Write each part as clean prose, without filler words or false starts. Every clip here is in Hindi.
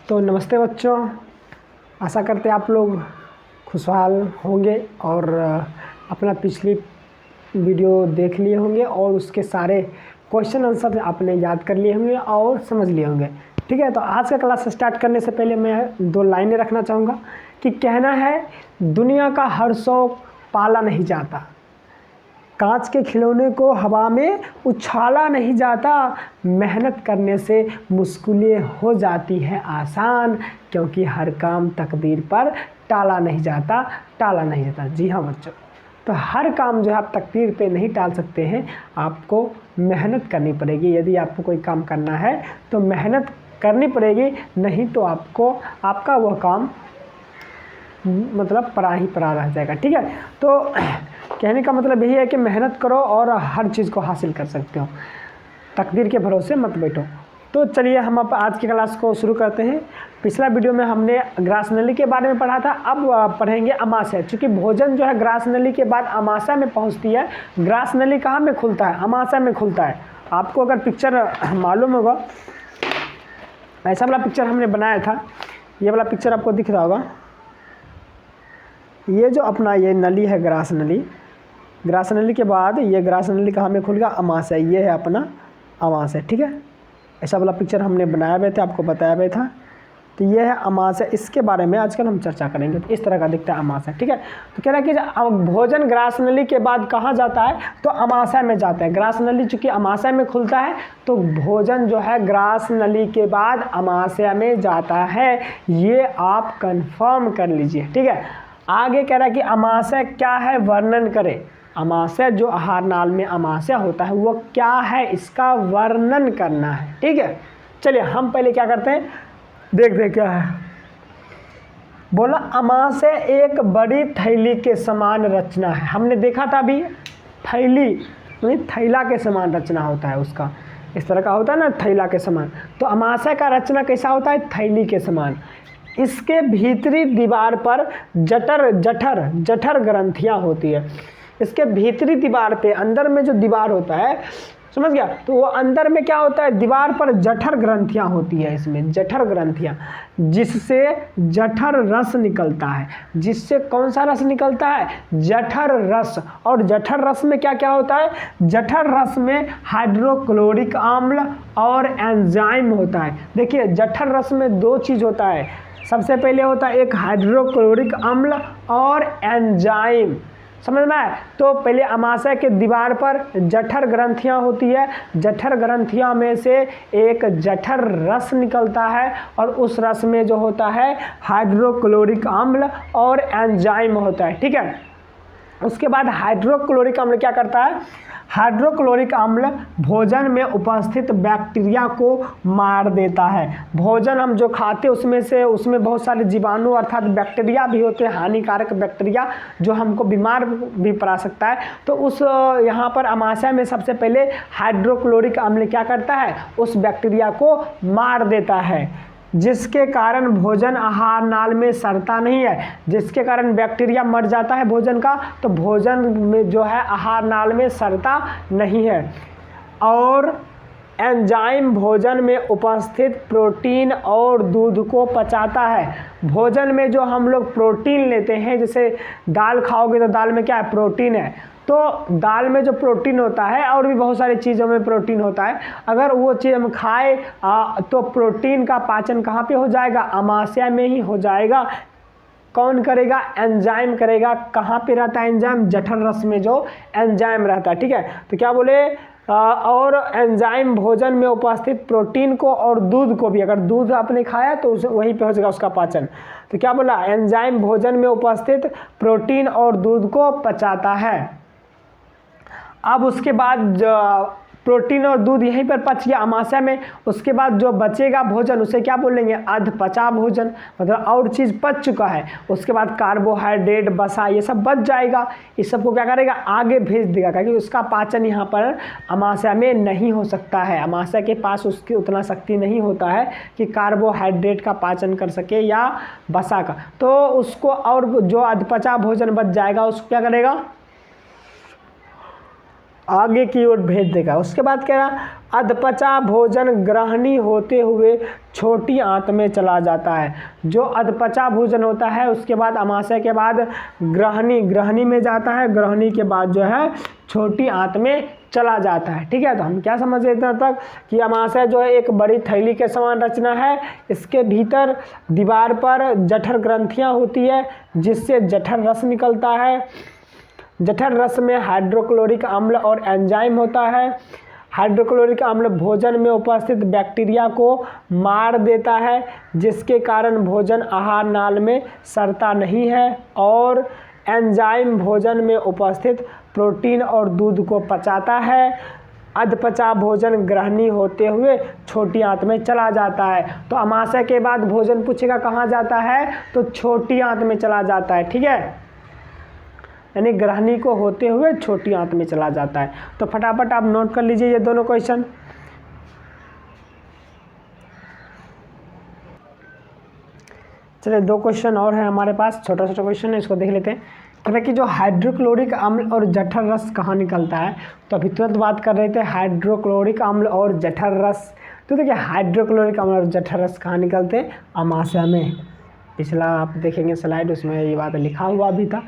तो नमस्ते बच्चों, आशा करते हैं आप लोग खुशहाल होंगे और अपना पिछली वीडियो देख लिए होंगे और उसके सारे क्वेश्चन आंसर आपने याद कर लिए होंगे और समझ लिए होंगे। ठीक है, तो आज का क्लास स्टार्ट करने से पहले मैं 2 लाइनें रखना चाहूँगा कि कहना है दुनिया का हर शौक पाला नहीं जाता, कांच के खिलौने को हवा में उछाला नहीं जाता, मेहनत करने से मुश्किलें हो जाती हैं आसान, क्योंकि हर काम तकदीर पर टाला नहीं जाता। जी हाँ बच्चों, तो हर काम जो है आप तकदीर पे नहीं टाल सकते हैं, आपको मेहनत करनी पड़ेगी। यदि आपको कोई काम करना है तो मेहनत करनी पड़ेगी, नहीं तो आपका वह काम मतलब परा रह जाएगा। ठीक है, तो कहने का मतलब यही है कि मेहनत करो और हर चीज़ को हासिल कर सकते हो, तकदीर के भरोसे मत बैठो। तो चलिए हम अब आज की क्लास को शुरू करते हैं। पिछला वीडियो में हमने ग्रास नली के बारे में पढ़ा था, अब पढ़ेंगे अमाशय। चूँकि भोजन जो है ग्रास नली के बाद अमाशय में पहुंचती है। ग्रास नली कहाँ में खुलता है? अमाशय में खुलता है। आपको अगर पिक्चर मालूम होगा, ऐसा वाला पिक्चर हमने बनाया था, ये वाला पिक्चर आपको दिख रहा होगा। ये जो अपना ये नली है ग्रास नली के बाद ये ग्रास नली कहाँ में खुल गया? अमाशय। ये है अपना अमाशय। ठीक है, ऐसा वाला पिक्चर हमने बनाया हुआ था, आपको बताया हुआ था। तो ये है अमाशय, इसके बारे में आजकल हम चर्चा करेंगे। तो इस तरह का दिखता है अमाशय। ठीक है, तो कह रहा है कि भोजन ग्रास नली के बाद कहाँ जाता है? तो अमाशय में जाता है। ग्रास नली चूँकि अमाशय में खुलता है तो भोजन जो है ग्रास नली के बाद अमाशय में जाता है। ये आप कंफर्म कर लीजिए। ठीक है, आगे कह रहा है कि अमाशय क्या है, वर्णन करें। अमाशय जो आहार नाल में अमाशय होता है वो क्या है, इसका वर्णन करना है। ठीक है, चलिए हम पहले क्या करते हैं, देखते क्या है। बोला अमाशय एक बड़ी थैली के समान रचना है। हमने देखा था अभी, थैली नहीं, थैला के समान रचना होता है उसका, इस तरह का होता है ना, थैला के समान। तो अमाशय का रचना कैसा होता है? थैली के समान। इसके भीतरी दीवार पर जठर ग्रंथियां होती है। इसके भीतरी दीवार पे, अंदर में जो दीवार होता है, समझ गया, तो वो अंदर में क्या होता है? दीवार पर जठर ग्रंथियां होती है। इसमें जठर ग्रंथियां, जिससे जठर रस निकलता है। जिससे कौन सा रस निकलता है? जठर रस। और जठर रस में क्या क्या होता है? जठर रस में हाइड्रोक्लोरिक अम्ल और एंजाइम होता है। देखिए, जठर रस में 2 चीज़ होता है। सबसे पहले होता है एक हाइड्रोक्लोरिक अम्ल और एंजाइम, समझ में आए? तो पहले अमाशय के दीवार पर जठर ग्रंथियां होती है। जठर ग्रंथियां में से एक जठर रस निकलता है और उस रस में जो होता है हाइड्रोक्लोरिक अम्ल और एंजाइम होता है। ठीक है, उसके बाद हाइड्रोक्लोरिक अम्ल क्या करता है? हाइड्रोक्लोरिक अम्ल भोजन में उपस्थित बैक्टीरिया को मार देता है। भोजन हम जो खाते उसमें बहुत सारे जीवाणु अर्थात बैक्टीरिया भी होते हैं, हानिकारक बैक्टीरिया जो हमको बीमार भी पड़ा सकता है। तो उस यहाँ पर अमाशय में सबसे पहले हाइड्रोक्लोरिक अम्ल क्या करता है? उस बैक्टीरिया को मार देता है, जिसके कारण भोजन आहार नाल में सड़ता नहीं है। जिसके कारण बैक्टीरिया मर जाता है भोजन का, तो भोजन में जो है आहार नाल में सड़ता नहीं है। और एंजाइम भोजन में उपस्थित प्रोटीन और दूध को पचाता है। भोजन में जो हम लोग प्रोटीन लेते हैं, जैसे दाल खाओगे तो दाल में क्या है? प्रोटीन है। तो दाल में जो प्रोटीन होता है, और भी बहुत सारी चीज़ों में प्रोटीन होता है, अगर वो चीज़ हम खाए तो प्रोटीन का पाचन कहाँ पे हो जाएगा? अमाशय में ही हो जाएगा। कौन करेगा? एंजाइम करेगा। कहाँ पे रहता है एंजाइम? जठर रस में जो एंजाइम रहता है। ठीक है, तो क्या बोले? और एंजाइम भोजन में उपस्थित प्रोटीन को और दूध को भी, अगर दूध आपने खाया तो उसे वहीं पे हो जाएगा उसका पाचन। तो क्या बोला? एंजाइम भोजन में उपस्थित प्रोटीन और दूध को पचाता है। अब उसके बाद प्रोटीन और दूध यहीं पर पच गया अमाशय में। उसके बाद जो बचेगा भोजन उसे क्या बोलेंगे? अधपचा भोजन, मतलब और चीज़ पच चुका है। उसके बाद कार्बोहाइड्रेट, वसा, ये सब बच जाएगा। इस सब को क्या करेगा? आगे भेज देगा, क्योंकि उसका पाचन यहाँ पर अमाशय में नहीं हो सकता है। अमाशय के पास उसकी उतना शक्ति नहीं होता है कि कार्बोहाइड्रेट का पाचन कर सके या वसा का। तो उसको, और जो अधपचा भोजन बच जाएगा उसको क्या करेगा? आगे की ओर भेज देगा। उसके बाद कह रहा अधपचा भोजन ग्रहणी होते हुए छोटी आंत में चला जाता है। जो अधपचा भोजन होता है उसके बाद अमाशय के बाद ग्रहणी में जाता है, ग्रहणी के बाद जो है छोटी आंत में चला जाता है। ठीक है, तो हम क्या समझ लेते हैं तक कि अमाशय जो है एक बड़ी थैली के समान रचना है। इसके भीतर दीवार पर जठर ग्रंथियां होती है जिससे जठर रस निकलता है। जठर रस में हाइड्रोक्लोरिक अम्ल और एंजाइम होता है। हाइड्रोक्लोरिक अम्ल भोजन में उपस्थित बैक्टीरिया को मार देता है जिसके कारण भोजन आहार नाल में सड़ता नहीं है, और एंजाइम भोजन में उपस्थित प्रोटीन और दूध को पचाता है। अधपचा भोजन ग्रहणी होते हुए छोटी आंत में चला जाता है। तो अमाशय के बाद भोजन पूछेगा कहाँ जाता है, तो छोटी आंत में चला जाता है। ठीक है, यानी ग्रहणी को होते हुए छोटी आंत में चला जाता है। तो फटाफट आप नोट कर लीजिए ये दोनों क्वेश्चन। चलिए 2 क्वेश्चन और है हमारे पास, छोटा छोटा क्वेश्चन है, इसको देख लेते हैं। कहते हैं कि जो हाइड्रोक्लोरिक अम्ल और जठर रस कहाँ निकलता है। तो अभी तुरंत बात कर रहे थे हाइड्रोक्लोरिक अम्ल और जठर रस। तो देखिए हाइड्रोक्लोरिक अम्ल और जठर रस कहाँ निकलते हैं, अमाशय में। पिछला आप देखेंगे स्लाइड, उसमें ये बात लिखा हुआ भी था।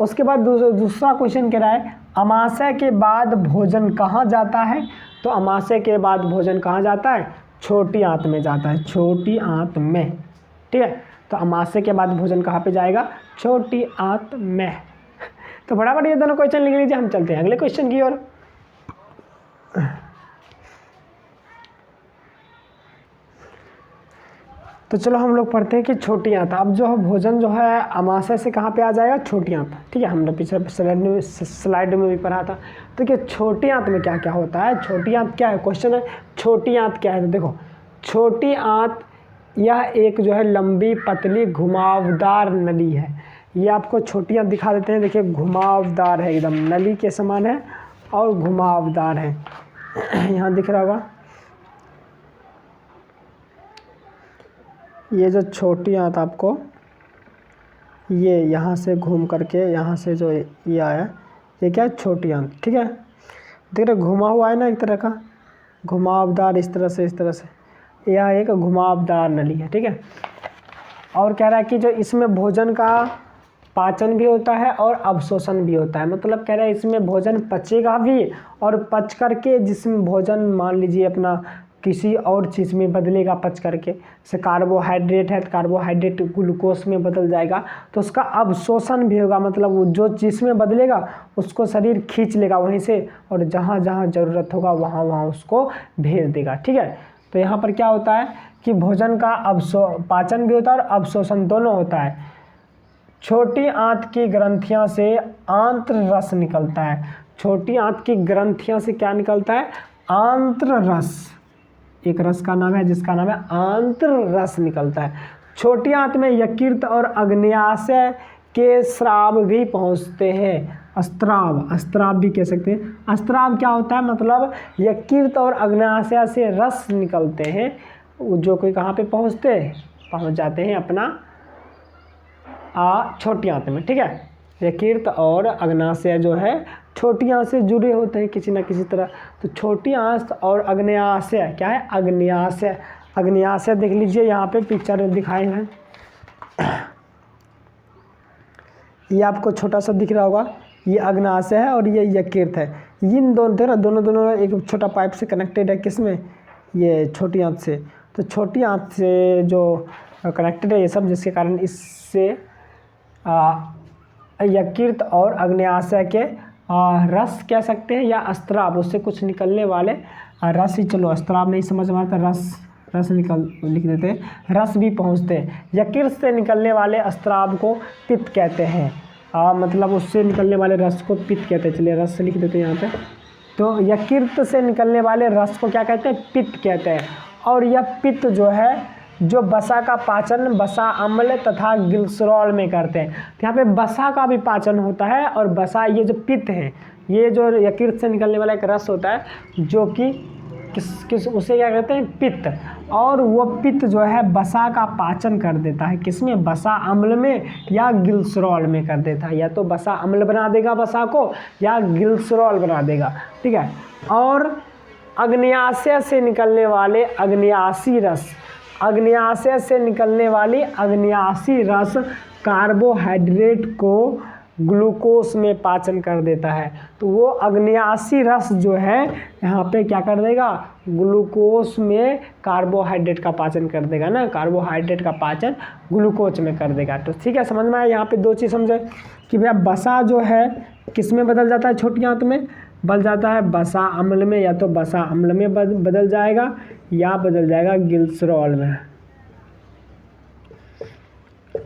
उसके बाद दूसरा क्वेश्चन कह रहा है अमाशय के बाद भोजन कहाँ जाता है। तो अमाशय के बाद भोजन कहाँ जाता है, छोटी आंत में जाता है, छोटी आंत में। ठीक है, तो अमाशय के बाद भोजन कहाँ पे जाएगा, छोटी आंत में। तो फटाफट ये दोनों क्वेश्चन लिख लीजिए, हम चलते हैं अगले क्वेश्चन की ओर। तो चलो हम लोग पढ़ते हैं कि छोटी आंत। अब जो है भोजन जो है अमाशय से कहाँ पे आ जाएगा, छोटी आंत। ठीक है, हमने पीछे स्लाइड में भी पढ़ा था। तो क्या छोटी आंत में क्या क्या होता है, छोटी आंत क्या है, क्वेश्चन है छोटी आंत क्या है। तो देखो छोटी आंत यह एक जो है लंबी पतली घुमावदार नली है। ये आपको छोटी आंत दिखा देते हैं, देखिए घुमावदार है, एकदम नली के समान है और घुमावदार है। यहाँ दिख रहा होगा ये जो छोटी आंत आपको, ये यहाँ से घूम करके यहाँ से जो ये आया, ये क्या है, छोटी आंत। ठीक है, देख रहे घुमा हुआ है ना, एक तरह का घुमावदार, इस तरह से यह एक घुमावदार नली है। ठीक है, और कह रहा है कि जो इसमें भोजन का पाचन भी होता है और अवशोषण भी होता है। मतलब कह रहा है इसमें भोजन पचेगा भी, और पच करके जिसमें भोजन मान लीजिए अपना किसी और चीज़ में बदलेगा पच करके, जैसे कार्बोहाइड्रेट है तो कार्बोहाइड्रेट ग्लूकोज में बदल जाएगा, तो उसका अवशोषण भी होगा। मतलब वो जो चीज़ में बदलेगा उसको शरीर खींच लेगा वहीं से, और जहाँ जहाँ ज़रूरत होगा वहाँ वहाँ उसको भेज देगा। ठीक है, तो यहाँ पर क्या होता है कि भोजन का पाचन भी होता है और अवशोषण दोनों होता है। छोटी आंत की ग्रंथियाँ से आंत्र रस निकलता है। छोटी आंत की ग्रंथियाँ से क्या निकलता है, आंत्र रस। एक रस का नाम है जिसका नाम है आंत्र रस निकलता है। छोटी आंत में यकृत और अग्न्याशय के स्राव भी पहुंचते हैं। अस्त्राव भी कह सकते हैं। अस्त्राव क्या होता है, मतलब यकृत और अग्न्याशय से रस निकलते हैं, जो कोई कहाँ पे पहुंच जाते हैं अपना छोटी आंत में। ठीक है, यकृत और अग्न्याशय जो है छोटी आंत से जुड़े होते हैं किसी न किसी तरह। तो छोटी आंत और अग्न्याशय क्या है, अग्न्याशय देख लीजिए, यहाँ पे पिक्चर दिखाए हैं, ये आपको छोटा सा दिख रहा होगा, ये अग्न्याशय है और ये यकृत है। इन दोनों एक छोटा पाइप से कनेक्टेड है, किसमें, ये छोटी आंत से। तो छोटी आंत से जो कनेक्टेड है ये सब, जिसके कारण इससे यकृत और अग्न्याशय के रस कह सकते हैं, या अस्त्राव, उससे कुछ निकलने वाले रस ही, चलो अस्त्राव नहीं समझ में आता, रस लिख देते हैं, रस भी पहुंचते हैं। यकृत से निकलने वाले अस्त्राव को पित्त कहते हैं। मतलब उससे निकलने वाले रस को पित्त कहते हैं। चलिए रस से लिख देते हैं यहाँ पे। तो यकृत से निकलने वाले रस को क्या कहते हैं, पित्त कहते हैं। और यह पित्त जो है, जो वसा का पाचन वसा अम्ल तथा ग्लिसरॉल में करते हैं। तो यहाँ पे वसा का भी पाचन होता है, और वसा, ये जो पित्त है, ये जो यकृत से निकलने वाला एक रस होता है जो कि किस उसे क्या कहते हैं, पित्त। और वो पित्त जो है वसा का पाचन कर देता है, किसमें, वसा अम्ल में या ग्लिसरॉल में कर देता है, या तो वसा अम्ल बना देगा वसा को या ग्लिसरॉल बना देगा, ठीक है। और अग्न्याशय से निकलने वाले अग्न्यासी रस, अग्न्याशय से निकलने वाली अग्न्यासी रस कार्बोहाइड्रेट को ग्लूकोज में पाचन कर देता है। तो वो अग्न्यासी रस जो है यहाँ पे क्या कर देगा, ग्लूकोज में कार्बोहाइड्रेट का पाचन कर देगा ना, कार्बोहाइड्रेट का पाचन ग्लूकोज में कर देगा। तो ठीक है, समझ में आया। यहाँ पे दो चीज़ समझे कि भैया वसा जो है किस में बदल जाता है, छोटी आंत में बदल जाता है वसा अम्ल में, या तो वसा अम्ल में बदल जाएगा या बदल जाएगा ग्लिसरॉल में।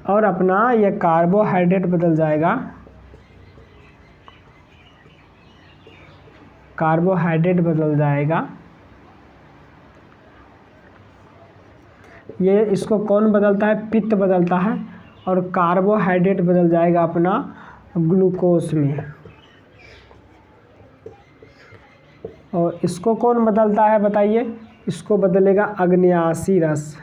और अपना ये कार्बोहाइड्रेट बदल जाएगा, कार्बोहाइड्रेट बदल जाएगा, ये इसको कौन बदलता है, पित्त बदलता है। और कार्बोहाइड्रेट बदल जाएगा अपना ग्लूकोज में। और इसको कौन बदलता है बताइए, इसको बदलेगा अग्न्यासी रस।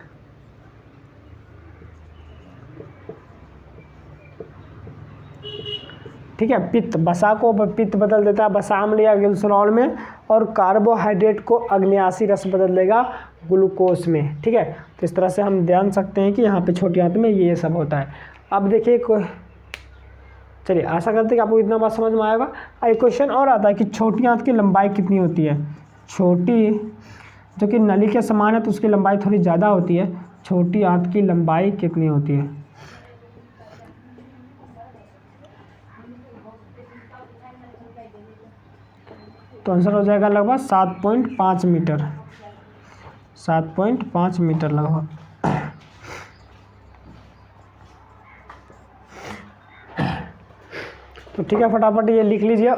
ठीक है, पित्त, वसा को पित्त बदल देता है वसा अम्ल या ग्लिसरॉल में, और कार्बोहाइड्रेट को अग्न्यासी रस बदल देगा ग्लूकोज में। ठीक है, तो इस तरह से हम जान सकते हैं कि यहाँ पे छोटी आंत में ये सब होता है। अब देखिए, चलिए आशा करते हैं कि आपको इतना बात समझ में आएगा। एक क्वेश्चन और आता है कि छोटी आंत की लंबाई कितनी होती है। छोटी, जो कि नली के समान है तो उसकी लंबाई थोड़ी ज़्यादा होती है। छोटी आंत की लंबाई कितनी होती है, तो आंसर हो जाएगा लगभग 7.5 मीटर, 7.5 मीटर लगभग। तो ठीक है, फटाफट ये लिख लीजिए।